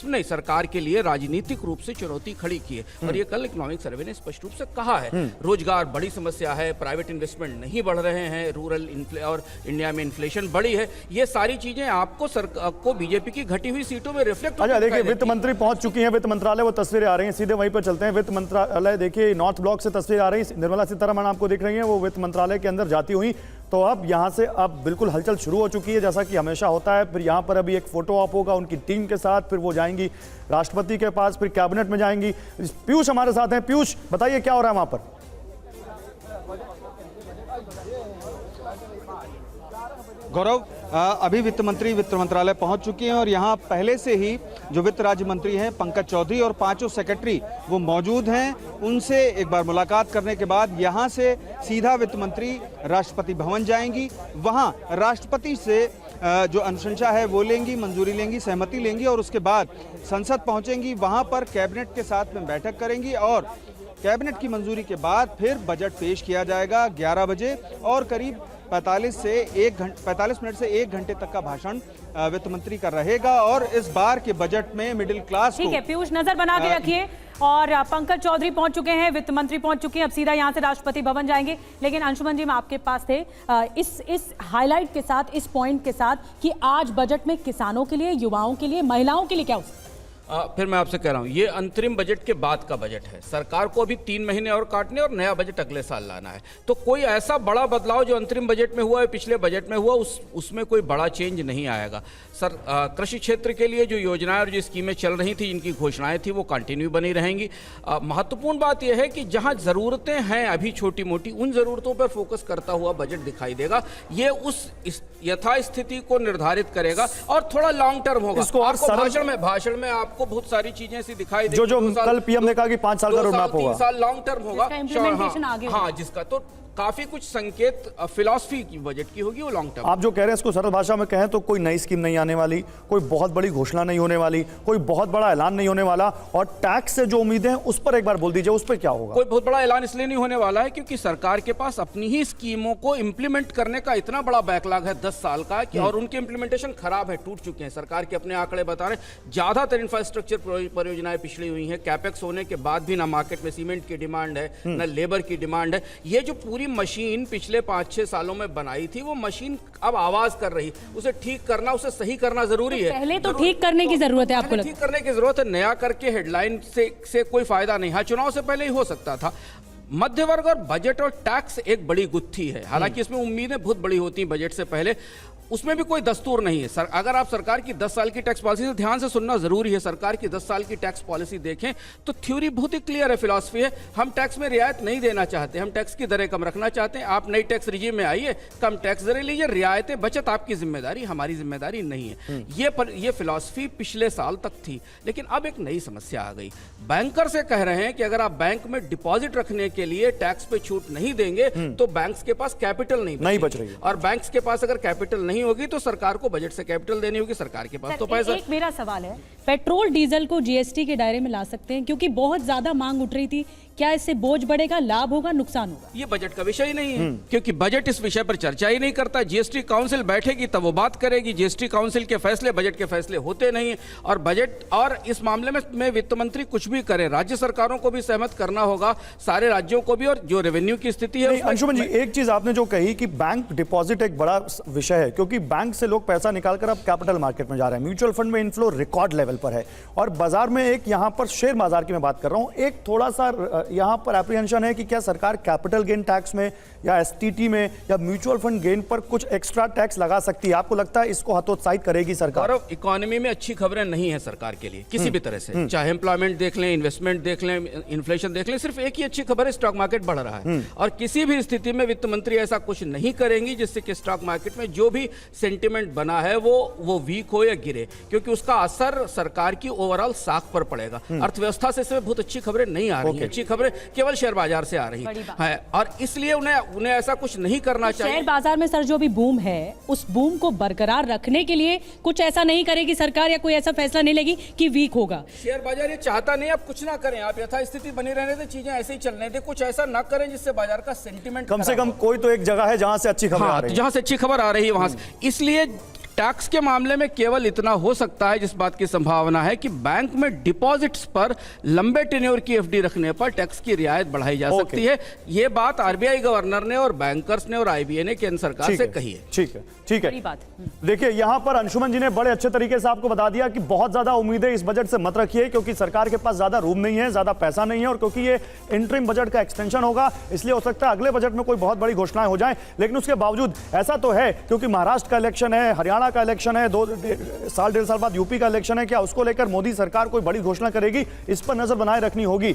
नहीं, सरकार के लिए राजनीतिक रूप से चुनौती खड़ी की है। और ये कल इकोनॉमिक सर्वे ने स्पष्ट रूप से कहा है। रोजगार बड़ी समस्या है, प्राइवेट इन्वेस्टमेंट नहीं बढ़ रहे हैं, रूरल और इंडिया में इन्फ्लेशन बढ़ी है। ये सारी चीजें आपको बीजेपी की घटी हुई सीटों में रिफ्लेक्ट अच्छा देखिए, वित्त मंत्री पहुंच चुकी हैं वित्त मंत्रालय, वो तस्वीरें आ रही हैं, सीधे वहीं पर चलते हैं। वित्त मंत्रालय देखिए, नॉर्थ ब्लॉक से तस्वीर आ रही है, निर्मला सीतारमण आपको दिख रही हैं, वो वित्त मंत्रालय के अंदर जाती हुई। तो अब यहाँ से अब बिल्कुल हलचल शुरू हो चुकी है, जैसा कि हमेशा होता है। फिर यहाँ पर अभी एक फोटो ऑप होगा उनकी टीम के साथ, फिर वो जाएंगी राष्ट्रपति के पास, फिर कैबिनेट में जाएंगी। पीयूष हमारे साथ हैं। पीयूष, बताइए क्या हो रहा है वहां पर? गौरव, अभी वित्त मंत्री वित्त मंत्रालय पहुंच चुकी हैं और यहां पहले से ही जो वित्त राज्य मंत्री हैं पंकज चौधरी और पांचों सेक्रेटरी वो मौजूद हैं। उनसे एक बार मुलाकात करने के बाद यहां से सीधा वित्त मंत्री राष्ट्रपति भवन जाएंगी। वहां राष्ट्रपति से जो अनुशंसा है वो लेंगी, मंजूरी लेंगी, सहमति लेंगी और उसके बाद संसद पहुंचेंगी। वहां पर कैबिनेट के साथ में बैठक करेंगी और कैबिनेट की मंजूरी के बाद फिर बजट पेश किया जाएगा 11 बजे और करीब 45 मिनट से 1 घंटे तक का भाषण वित्त मंत्री का रहेगा। और इस बार के बजट में मिडिल क्लास ठीक है पीयूष, नजर बना के रखिए। और पंकज चौधरी पहुंच चुके हैं, वित्त मंत्री पहुंच चुके हैं, अब सीधा यहां से राष्ट्रपति भवन जाएंगे। लेकिन अंशुमन जी, मैं आपके पास थे इस हाईलाइट के साथ, इस पॉइंट के साथ कि आज बजट में किसानों के लिए, युवाओं के लिए, महिलाओं के लिए क्या हो? फिर मैं आपसे कह रहा हूं, ये अंतरिम बजट के बाद का बजट है। सरकार को अभी 3 महीने और काटने और नया बजट अगले साल लाना है। तो कोई ऐसा बड़ा बदलाव जो अंतरिम बजट में हुआ है, पिछले बजट में हुआ, उसमें कोई बड़ा चेंज नहीं आएगा। सर, कृषि क्षेत्र के लिए जो योजनाएं और जो स्कीमें चल रही थी, जिनकी घोषणाएं थी, वो कंटिन्यू बनी रहेंगी। महत्वपूर्ण बात यह है कि जहां जरूरतें हैं अभी छोटी मोटी, उन जरूरतों पर फोकस करता हुआ बजट दिखाई देगा। ये उस यथास्थिति को निर्धारित करेगा और थोड़ा लॉन्ग टर्म होगा। इसको और भाषण में आपको बहुत सारी चीजें ऐसी दिखाई देगी। जो कल पीएम ने कहा कि 5 साल का रोड मैप होगा, 3 साल लॉन्ग टर्म होगा, हाँ, जिसका तो काफी कुछ संकेत फिलॉसफी की बजट की होगी, वो लॉन्ग टर्म। आप जो कह रहे हैं इसको सरल भाषा में कहें तो कोई नई स्कीम नहीं आने वाली, कोई बहुत बड़ी घोषणा नहीं होने वाली, कोई बहुत बड़ा ऐलान नहीं होने वाला। और टैक्स से जो उम्मीदें हैं उस पर एक बार बोल दीजिए, उस पर क्या होगा? कोई बहुत बड़ा ऐलान इसलिए नहीं होने वाला है क्योंकि सरकार के पास अपनी ही स्कीमों को इंप्लीमेंट करने का इतना बड़ा बैकलॉग है 10 साल का कि, और उनके इंप्लीमेंटेशन खराब है, टूट चुके हैं। सरकार के अपने आंकड़े बता रहे हैं, ज्यादातर इंफ्रास्ट्रक्चर परियोजनाएं पिछड़ी हुई हैं। कैपेक्स होने के बाद भी ना मार्केट में सीमेंट की डिमांड है, ना लेबर की डिमांड है। ये जो पूरी मशीन पिछले 5-6 सालों में बनाई थी, वो मशीन अब आवाज कर रही, उसे ठीक करना, उसे सही करना जरूरी है। पहले तो ठीक करने की जरूरत है, आपको ठीक करने की जरूरत है। नया करके हेडलाइन से कोई फायदा नहीं। हाँ, चुनाव से पहले ही हो सकता था। मध्य वर्ग और बजट और टैक्स एक बड़ी गुत्थी है। हालांकि इसमें उम्मीदें बहुत बड़ी होती हैं बजट से पहले, उसमें भी कोई दस्तूर नहीं है। अगर आप सरकार की 10 साल की टैक्स पॉलिसी से ध्यान से सुनना जरूरी है, सरकार की 10 साल की टैक्स पॉलिसी देखें तो थ्योरी बहुत ही क्लियर है, फिलॉसफी है। हम टैक्स में रियायत नहीं देना चाहते, हम टैक्स की दरें कम रखना चाहते हैं। आप नई टैक्स रिजीम में आइए, कम टैक्स दरें लीजिए, रियायतें, बचत आपकी जिम्मेदारी, हमारी जिम्मेदारी नहीं है। ये फिलॉसफी पिछले साल तक थी, लेकिन अब एक नई समस्या आ गई। बैंकर से कह रहे हैं कि अगर आप बैंक में डिपॉजिट रखने के लिए टैक्स पे छूट नहीं देंगे तो बैंक्स के पास कैपिटल नहीं बच रही है। और बैंक्स के पास अगर कैपिटल नहीं होगी तो सरकार को बजट से कैपिटल देनी होगी। सरकार के पास तो पैसा। एक मेरा सवाल है, पेट्रोल डीजल को जीएसटी के दायरे में ला सकते हैं? क्योंकि बहुत ज्यादा मांग उठ रही थी। क्या इससे बोझ बढ़ेगा, लाभ होगा, नुकसान होगा? ये बजट का विषय ही नहीं है, क्योंकि बजट इस विषय पर चर्चा ही नहीं करता। जीएसटी काउंसिल बैठेगी तब वो बात करेगी। जीएसटी काउंसिल के फैसले, बजट के फैसले होते नहीं है। और बजट, और इस मामले में वित्त मंत्री कुछ भी करे, राज्य सरकारों को भी सहमत करना होगा, सारे राज्यों को भी। और जो रेवेन्यू की स्थिति है, अंशुमन जी, एक चीज आपने जो कही कि बैंक डिपॉजिट एक बड़ा विषय है, क्योंकि बैंक से लोग पैसा निकालकर अब कैपिटल मार्केट में जा रहे हैं। म्यूचुअल फंड में इनफ्लो रिकॉर्ड लेवल पर है और बाजार में एक, यहां पर शेयर बाजार की मैं बात कर रहा हूं, एक थोड़ा सा यहां पर एप्रीहेंशन है कि क्या सरकार कैपिटल गेन टैक्स में या एसटीटी में या म्यूचुअल फंड गेन पर कुछ एक्स्ट्रा टैक्स लगा सकती है? आपको लगता है इसको हतोत्साहित करेगी सरकार? और इकोनॉमी में अच्छी खबरें नहीं है सरकार के लिए किसी भी तरह से, चाहे एम्प्लॉयमेंट देख लें, इन्वेस्टमेंट देख लें, इन्फ्लेशन देख लें। सिर्फ एक ही अच्छी खबर है, स्टॉक मार्केट बढ़ रहा है। और किसी भी स्थिति में वित्त मंत्री ऐसा कुछ नहीं करेंगी जिससे कि स्टॉक मार्केट में जो भी सेंटिमेंट बना है वो वीक हो या गिरे, क्योंकि उसका असर सरकार की ओवरऑल साख पर पड़ेगा। अर्थव्यवस्था से इसमें बहुत अच्छी खबरें नहीं आ रही हैं। अच्छी खबरें केवल शेयर बाजार से आ रही है, और इसलिए उन्हें ऐसा कुछ नहीं करना चाहिए। शेयर बाजार में सर जो भी बूम है, उस बूम को बरकरार रखने के लिए कुछ ऐसा नहीं करेगी सरकार, या कोई ऐसा फैसला नहीं लेगी कि वीक होगा? शेयर बाजार ये चाहता नहीं, आप कुछ ना करें, आप यथास्थिति बनी रहने दें, चीजें ऐसे ही चलने दें, कुछ ऐसा ना करें जिससे बाजार का सेंटीमेंट कम से कम कोई तो एक जगह है जहां से अच्छी खबर आ रही है। जहां से अच्छी खबर आ रही है वहां से। इसलिए टैक्स के मामले में केवल इतना हो सकता है, जिस बात की संभावना है कि बैंक में डिपॉजिट्स पर लंबे टेन्योर की एफडी रखने पर टैक्स की रियायत बढ़ाई जा सकती है। ये बात आरबीआई गवर्नर ने और बैंकर्स ने और आईबीए ने केंद्र सरकार से कही है। ठीक है, ठीक है। देखिए यहां पर अंशुमन जी ने बड़े अच्छे तरीके से आपको बता दिया कि बहुत ज्यादा उम्मीदें इस बजट से मत रखिए, क्योंकि सरकार के पास ज्यादा रूम नहीं है, ज्यादा पैसा नहीं है, और क्योंकि ये इंटरिम बजट का एक्सटेंशन होगा, इसलिए हो सकता है अगले बजट में कोई बहुत बड़ी घोषणाएं हो जाएं। लेकिन उसके बावजूद ऐसा तो है, क्योंकि महाराष्ट्र का इलेक्शन है, हरियाणा का इलेक्शन है, 1.5 साल बाद यूपी का इलेक्शन है, क्या उसको लेकर मोदी सरकार कोई बड़ी घोषणा करेगी? इस पर नजर बनाए रखनी होगी।